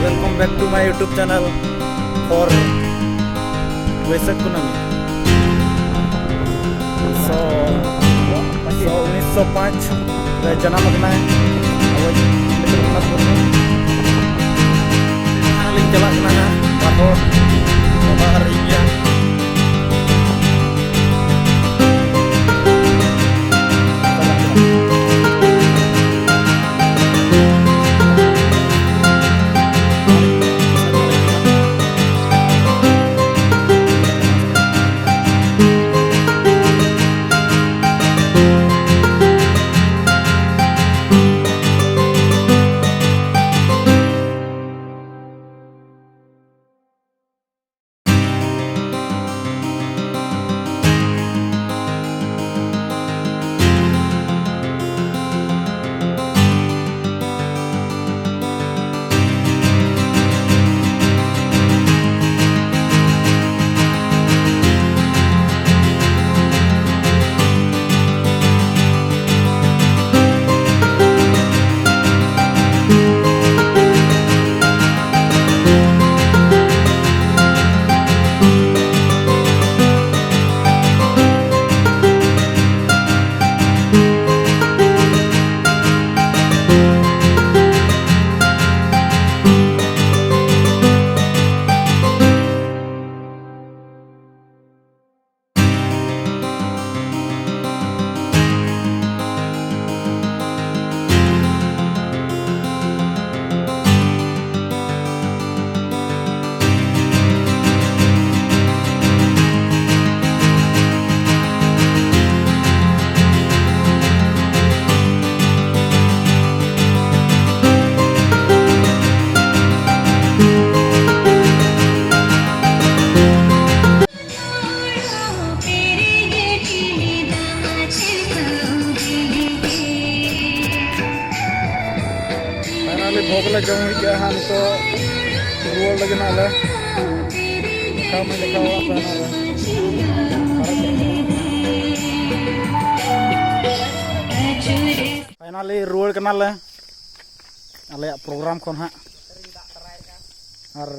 Welcome back to my YouTube channel for Wesak Kunami. So 1905 रे जन्म लगना है अब लेकिन मत बोलो हालिंग चला करना है बाहर बाहर इंडिया भोग लगे क्या हम तो रुआ लगे ना ले लिखा में लिखा हुआ फाइनली रुआ करना ले अले प्रोग्राम को ना और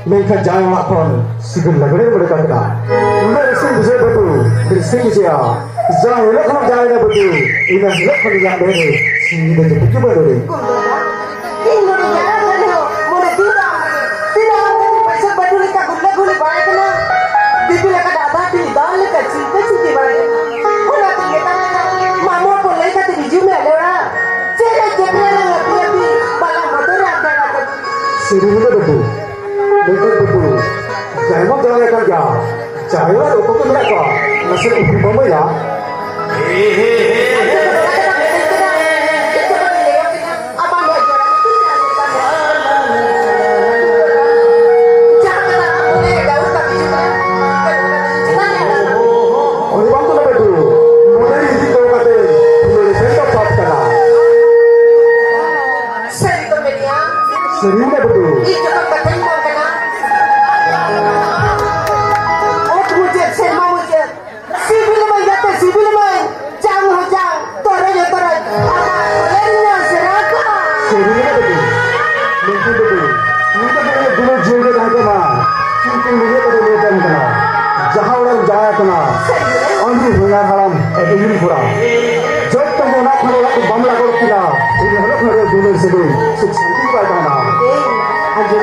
mereka jangan lakon sigun lagune mereka kena mereka bisa betul bersih dia jangan lakon jangan betul ini lakon yang beri sini dah cepat cuba dulu ini mana mana mana tidak pasal betul kita gula gula banyak kena bibi laka dada di dalam laka cinta cinta banyak mana kita mamu pun leka di biju mele orang cera cera lagi balang motor ada lagi sini betul लेकिन बेटू जैमो जला कर क्या चाहे वो तो मेरा का नशे को भी बम या और ये बात तो बेटू मोने इसी तो कहते मेरे से तो बात करना सही तो मेरी Seriusnya betul. Itu kan batang mau kena. Oh mujib, saya mau mujib. Sibil main jatuh, sibil main. Jang ho jang, toranya toran. Lernya seraka. Seriusnya betul. Mungkin betul. Mungkin betul dulu juga dah kena. Mungkin betul betul betul kena. Jauh orang jaya kena. Andi dengar halam, ini pura. Jod tunggu nak kalau aku bamla kalau kena. Ini harus harus dulu sedih. Suksanti pada kena. Anjir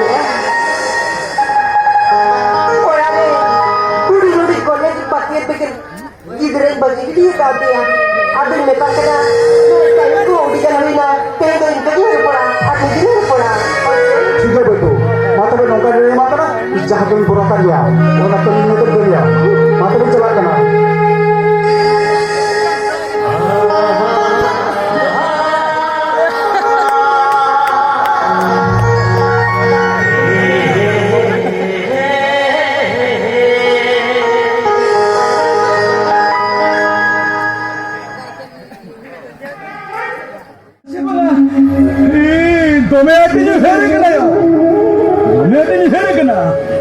orang ni budi college pakai pikir gidre bagi dia kata ya ada mereka kena mereka itu di jalan ini tengok ini pula ada di pula Juga betul. Mata dia nongkar dari mata nak. Jahat yang purakan dia. Orang temin itu dia. Mata dia celak kena. तुम्हें आते नहीं फेरे कना